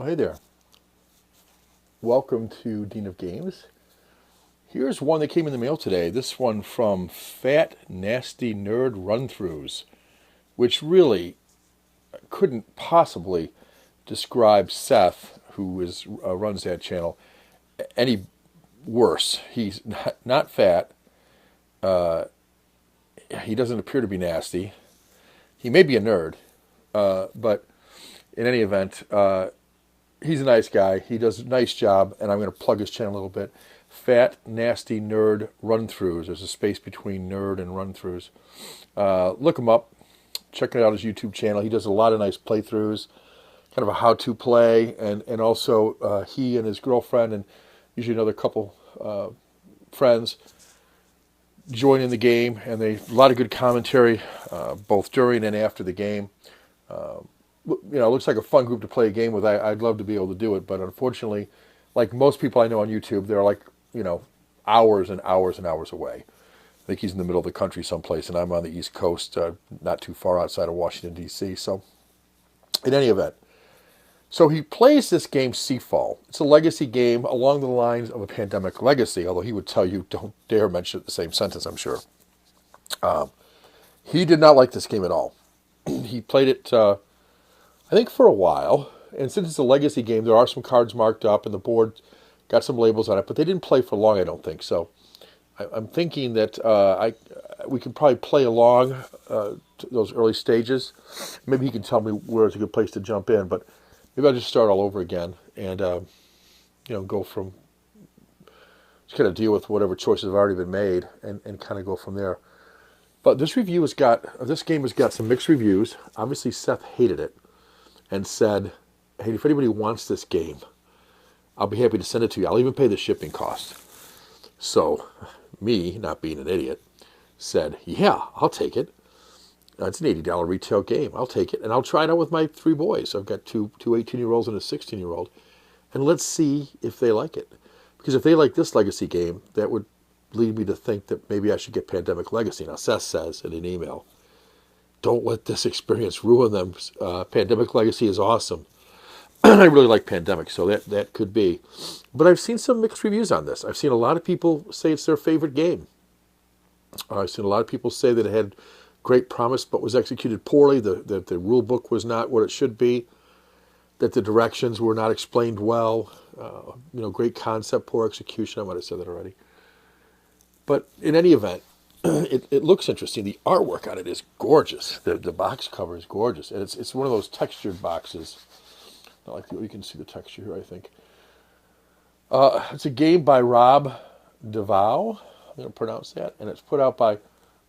Hey there. Welcome to Dean of Games. Here's one that came in the mail today. This one from FatNastyNerd Runthroughs, which really couldn't possibly describe Seth, who runs that channel, any worse. He's not fat. He doesn't appear to be nasty. He may be a nerd, but in any event, he's a nice guy. He does a nice job, and I'm going to plug his channel a little bit. Fat Nasty Nerd Runthroughs. There's a space between nerd and runthroughs. Look him up. Check out his YouTube channel. He does a lot of nice playthroughs, kind of a how-to play, and also he and his girlfriend and usually another couple friends join in the game, and a lot of good commentary both during and after the game. It looks like a fun group to play a game with. I'd love to be able to do it, but unfortunately, like most people I know on YouTube, they're like, hours and hours and hours away. I think he's in the middle of the country someplace, and I'm on the East Coast, not too far outside of Washington, D.C. So, in any event, so he plays this game, Seafall. It's a legacy game along the lines of a Pandemic Legacy, although he would tell you don't dare mention it in the same sentence, I'm sure. He did not like this game at all. He played it, I think, for a while. And since it's a legacy game, there are some cards marked up, and the board got some labels on it, but they didn't play for long, I don't think. So I'm thinking that we can probably play along to those early stages. Maybe he can tell me where it's a good place to jump in, but maybe I'll just start all over again and go from, just kind of deal with whatever choices have already been made and kind of go from there. But this game has got some mixed reviews. Obviously, Seth hated it and said, hey, if anybody wants this game, I'll be happy to send it to you. I'll even pay the shipping cost. So, me, not being an idiot, said, yeah, I'll take it. It's an $80 retail game. I'll take it, and I'll try it out with my 3 boys. I've got two 18-year-olds and a 16-year-old, and let's see if they like it. Because if they like this legacy game, that would lead me to think that maybe I should get Pandemic Legacy. Now, Seth says in an email, don't let this experience ruin them. Pandemic Legacy is awesome. I really like Pandemic, so that could be. But I've seen some mixed reviews on this. I've seen a lot of people say it's their favorite game. I've seen a lot of people say that it had great promise but was executed poorly, that the rule book was not what it should be, that the directions were not explained well, great concept, poor execution. I might have said that already. But in any event, it looks interesting. The artwork on it is gorgeous. The box cover is gorgeous. And it's one of those textured boxes. Not like you can see the texture here, I think. It's a game by Rob DeVoe. I'm going to pronounce that. And it's put out by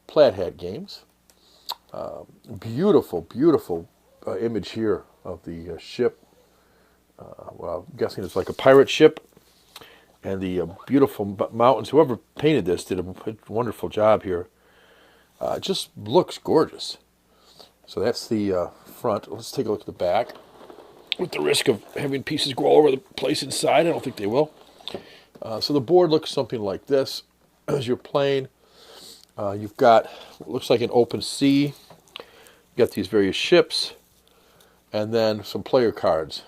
Plaid Hat Games. Beautiful, beautiful image here of the ship. Well, I'm guessing it's like a pirate ship. And the beautiful mountains. Whoever painted this did a wonderful job here. It just looks gorgeous. So that's the front. Let's take a look at the back. With the risk of having pieces go all over the place inside, I don't think they will. So the board looks something like this. As you're playing, you've got what looks like an open sea. You've got these various ships, and then some player cards,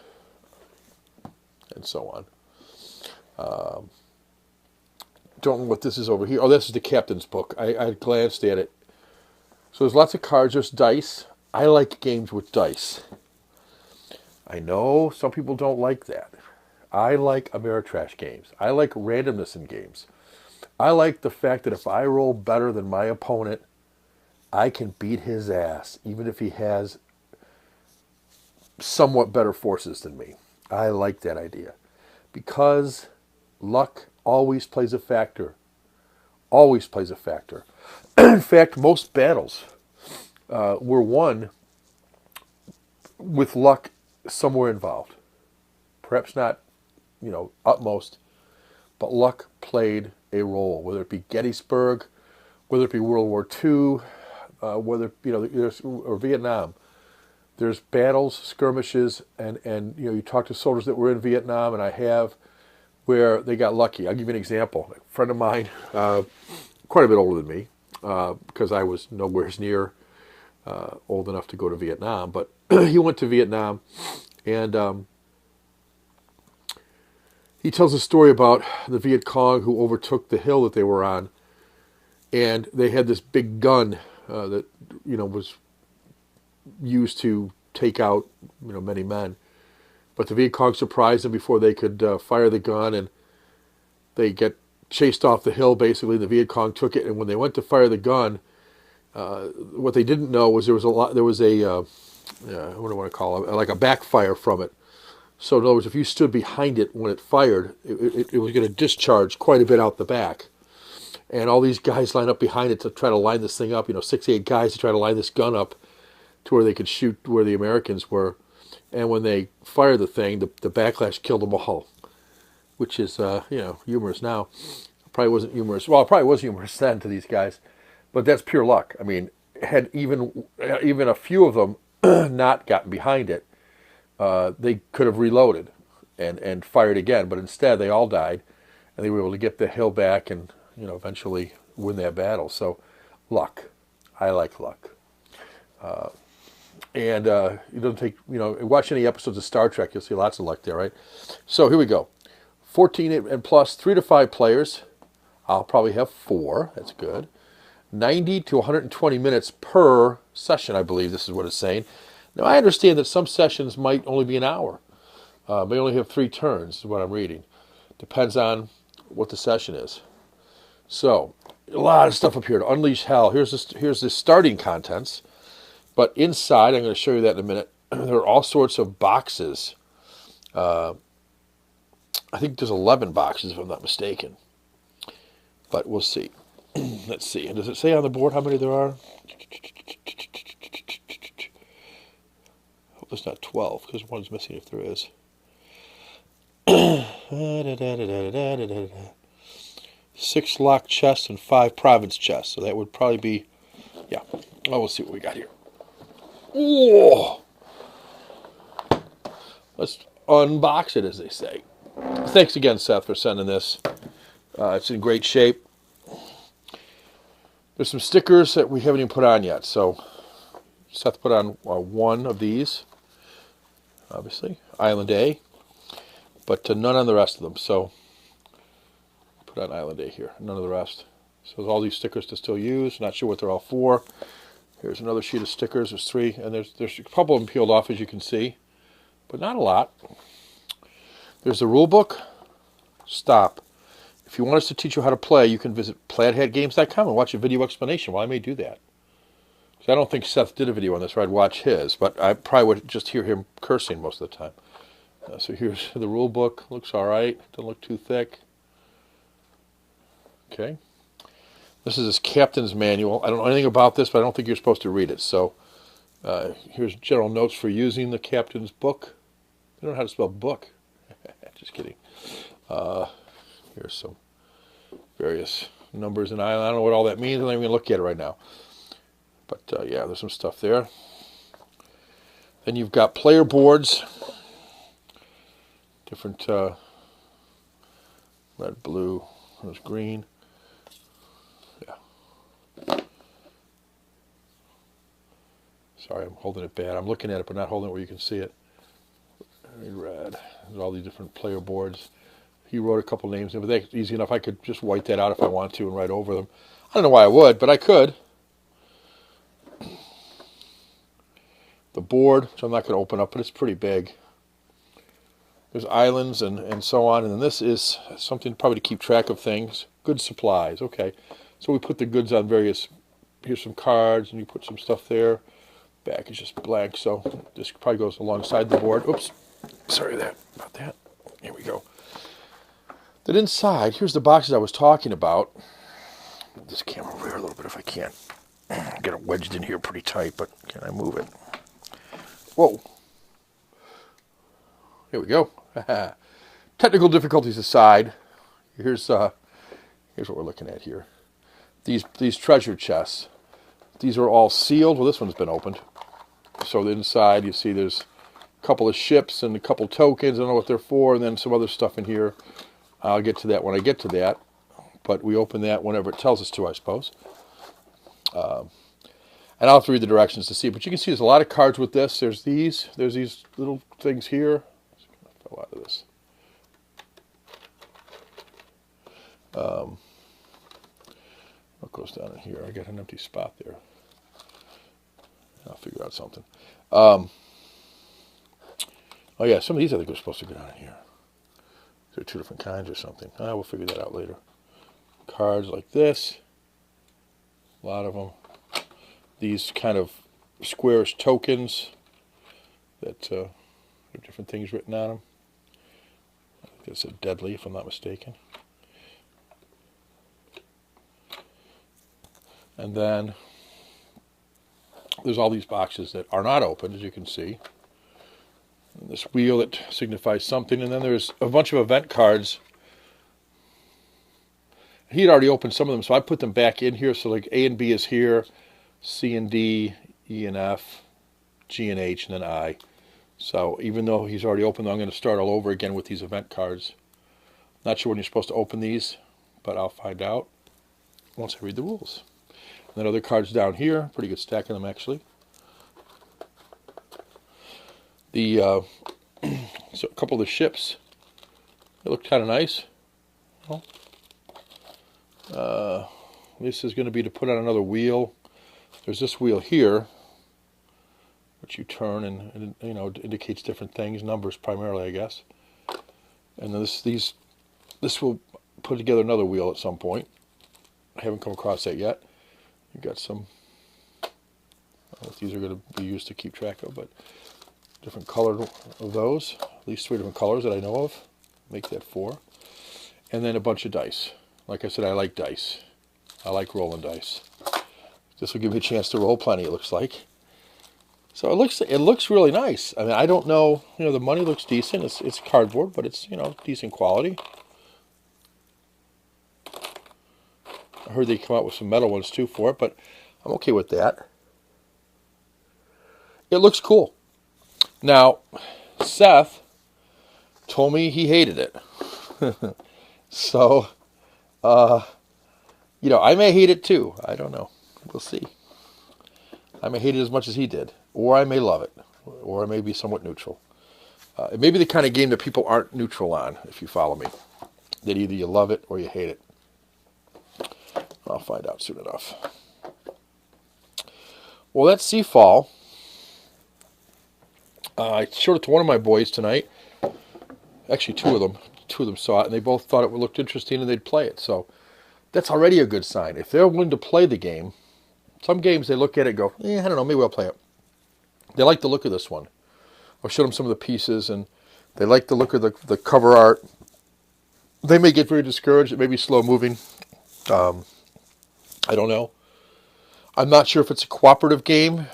and so on. Don't know what this is over here. Oh, this is the captain's book. I glanced at it. So there's lots of cards. There's dice. I like games with dice. I know some people don't like that. I like Ameritrash games. I like randomness in games. I like the fact that if I roll better than my opponent, I can beat his ass, even if he has somewhat better forces than me. I like that idea. Because luck always plays a factor. Always plays a factor. In fact, most battles were won with luck somewhere involved. Perhaps not, utmost, but luck played a role, whether it be Gettysburg, whether it be World War II, whether, or Vietnam. There's battles, skirmishes, and you talk to soldiers that were in Vietnam, and I have, where they got lucky. I'll give you an example. A friend of mine, quite a bit older than me, because I was nowhere near old enough to go to Vietnam, but he went to Vietnam, and he tells a story about the Viet Cong who overtook the hill that they were on, and they had this big gun that was used to take out many men. But the Viet Cong surprised them before they could fire the gun, and they get chased off the hill. Basically, the Viet Cong took it, and when they went to fire the gun, what they didn't know was there was a what do I want to call it, like a backfire from it. So in other words, if you stood behind it when it fired, it was going to discharge quite a bit out the back. And all these guys line up behind it to try to line this thing up, 6, 8 guys to try to line this gun up to where they could shoot where the Americans were. And when they fired the thing, the backlash killed them all, which is, humorous now. Probably wasn't humorous. Well, it probably was humorous then to these guys, but that's pure luck. I mean, had even a few of them not gotten behind it, they could have reloaded and fired again, but instead they all died, and they were able to get the hill back and eventually win that battle. So luck. I like luck. And it doesn't take, watch any episodes of Star Trek, you'll see lots of luck there, right? So here we go. 14 and plus, 3 to 5 players. I'll probably have 4. That's good. 90 to 120 minutes per session, I believe this is what it's saying. Now, I understand that some sessions might only be an hour. May only have 3 turns, is what I'm reading. Depends on what the session is. So, a lot of stuff up here to unleash hell. Here's the starting contents. But inside, I'm going to show you that in a minute, there are all sorts of boxes. I think there's 11 boxes, if I'm not mistaken. But we'll see. Let's see. And does it say on the board how many there are? I hope it's not 12, because one's missing if there is. 6 locked chests and 5 province chests. So that would probably be, yeah. Oh, we'll see what we got here. Whoa! Let's unbox it, as they say. Thanks again, Seth, for sending this. It's in great shape. There's some stickers that we haven't even put on yet. So Seth put on one of these, obviously, Island A, but none on the rest of them. So put on Island A here, none of the rest. So there's all these stickers to still use. Not sure what they're all for. Here's another sheet of stickers. There's 3, and there's a couple of them peeled off, as you can see, but not a lot. There's the rule book. Stop. If you want us to teach you how to play, you can visit plaidhatgames.com and watch a video explanation. Well, I may do that. So I don't think Seth did a video on this, or I'd watch his, but I probably would just hear him cursing most of the time. So here's the rule book. Looks all right. Doesn't look too thick. Okay. This is his captain's manual. I don't know anything about this, but I don't think you're supposed to read it. So here's general notes for using the captain's book. I don't know how to spell book. Just kidding. Here's some various numbers and I don't know what all that means. I'm not even going to look at it right now. But yeah, there's some stuff there. Then you've got player boards. Different red, blue, there's green. Sorry, I'm holding it bad. I'm looking at it, but not holding it where you can see it. Red. There's all these different player boards. He wrote a couple names in, but that's easy enough. I could just white that out if I want to and write over them. I don't know why I would, but I could. The board, which I'm not going to open up, but it's pretty big. There's islands and so on. And then this is something probably to keep track of things. Good supplies. Okay. So we put the goods on various, here's some cards, and you put some stuff there. Back is just blank, so this probably goes alongside the board. Oops, sorry about that. Here we go. Then inside, here's the boxes I was talking about. Move this camera over here a little bit if I can. Get it wedged in here pretty tight, but can I move it? Whoa. Here we go. Technical difficulties aside, here's what we're looking at here. These treasure chests. These are all sealed. Well, this one's been opened. So inside, you see there's a couple of ships and a couple tokens. I don't know what they're for, and then some other stuff in here. I'll get to that when I get to that. But we open that whenever it tells us to, I suppose. And I'll have to read the directions to see. But you can see there's a lot of cards with this. There's these little things here. I fell out of this. What goes down in here? I got an empty spot there. I'll figure out something. Oh yeah, some of these I think are supposed to go down in here. They're two different kinds or something. We'll figure that out later. Cards like this. A lot of them. These kind of squarish tokens that have different things written on them. I think that's a deadly, if I'm not mistaken. And then there's all these boxes that are not open, as you can see. And this wheel that signifies something. And then there's a bunch of event cards. He'd already opened some of them, so I put them back in here. So like A and B is here, C and D, E and F, G and H, and then I. So even though he's already opened them, I'm going to start all over again with these event cards. Not sure when you're supposed to open these, but I'll find out once I read the rules. And then other cards down here, pretty good stack of them actually. So a couple of the ships, they look kind of nice. Well, this is going to be to put on another wheel. There's this wheel here, which you turn and you know, indicates different things, numbers primarily, I guess. And then this will put together another wheel at some point. I haven't come across that yet. You've got some, I don't know if these are going to be used to keep track of, but different color of those, at least 3 different colors that I know of. Make that 4. And then a bunch of dice. Like I said, I like dice. I like rolling dice. This will give me a chance to roll plenty, it looks like. So it looks really nice. I mean, I don't know, you know, the money looks decent. It's cardboard, but it's, you know, decent quality. I heard they come out with some metal ones too for it, but I'm okay with that. It looks cool. Now, Seth told me he hated it. So, you know, I may hate it too. I don't know. We'll see. I may hate it as much as he did, or I may love it, or I may be somewhat neutral. It may be the kind of game that people aren't neutral on, if you follow me. That either you love it or you hate it. I'll find out soon enough. Well, that's Seafall. I showed it to one of my boys tonight. Actually, two of them saw it, and they both thought it looked interesting, and they'd play it. So that's already a good sign. If they're willing to play the game, some games they look at it and go, I don't know, maybe I'll play it. They like the look of this one. I showed them some of the pieces, and they like the look of the cover art. They may get very discouraged. It may be slow moving. I don't know. I'm not sure if it's a cooperative game.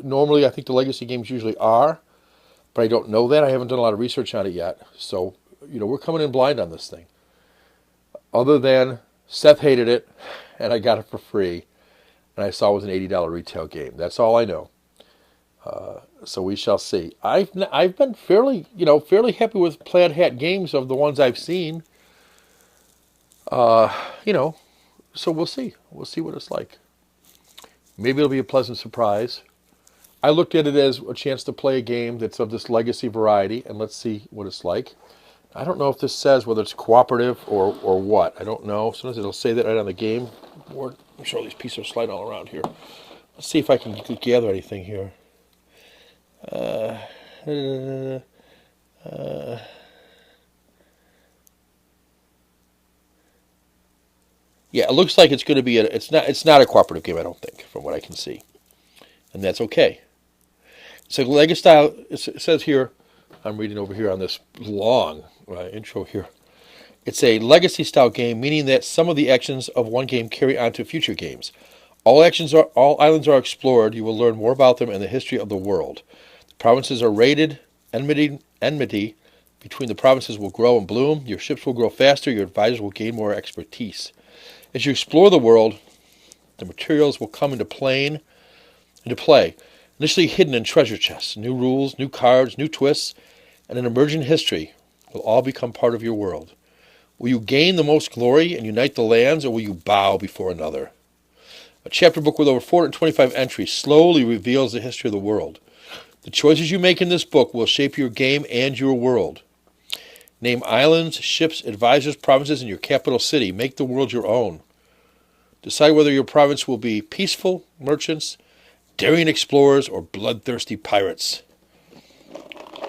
Normally, I think the legacy games usually are, but I don't know that. I haven't done a lot of research on it yet. So, you know, we're coming in blind on this thing. Other than Seth hated it, and I got it for free, and I saw it was an $80 retail game. That's all I know. So we shall see. I've been fairly happy with Plaid Hat games of the ones I've seen. You know, so we'll see. We'll see what it's like. Maybe it'll be a pleasant surprise. I looked at it as a chance to play a game that's of this legacy variety, and let's see what it's like. I don't know if this says whether it's cooperative or what. I don't know. Sometimes it'll say that right on the game board. I'm sure these pieces are sliding all around here. Let's see if I can gather anything here. Yeah, it looks like it's going to be it's not a cooperative game, I don't think, from what I can see. And that's okay. So Legacy style, it says here, I'm reading over here on this long intro here. It's a legacy style game, meaning that some of the actions of one game carry on to future games. All islands are explored. You will learn more about them and the history of the world. The provinces are raided. Enmity between the provinces will grow and bloom. Your ships will grow faster. Your advisors will gain more expertise. As you explore the world, the materials will come into play. Initially hidden in treasure chests, new rules, new cards, new twists, and an emergent history will all become part of your world. Will you gain the most glory and unite the lands, or will you bow before another? A chapter book with over 425 entries slowly reveals the history of the world. The choices you make in this book will shape your game and your world. Name islands, ships, advisors, provinces in your capital city. Make the world your own. Decide whether your province will be peaceful merchants, daring explorers, or bloodthirsty pirates.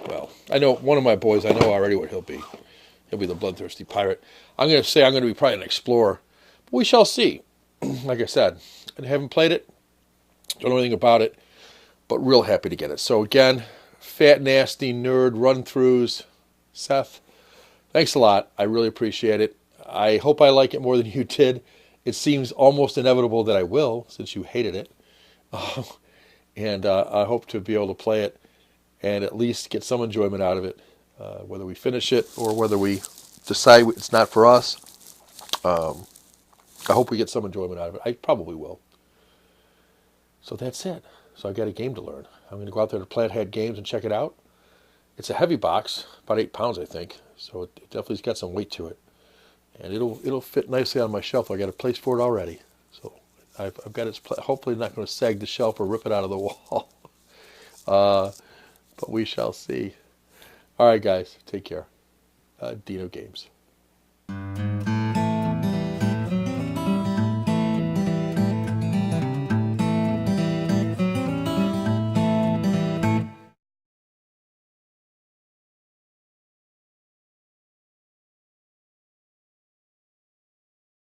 Well, I know one of my boys, I know already what he'll be. He'll be the bloodthirsty pirate. I'm going to say I'm going to be probably an explorer. But we shall see. Like I said, I haven't played it. Don't know anything about it. But real happy to get it. So again, Fat Nasty Nerd Run-Throughs. Seth, thanks a lot. I really appreciate it. I hope I like it more than you did. It seems almost inevitable that I will, since you hated it. And I hope to be able to play it and at least get some enjoyment out of it. Whether we finish it or whether we decide it's not for us. I hope we get some enjoyment out of it. I probably will. So that's it. So I've got a game to learn. I'm going to go out there to Plathead Games and check it out. It's a heavy box, about 8 pounds, I think. So it definitely's got some weight to it. And it'll fit nicely on my shelf. I got a place for it already. So I've got it. Hopefully not going to sag the shelf or rip it out of the wall. But we shall see. All right, guys. Take care. Dino Games.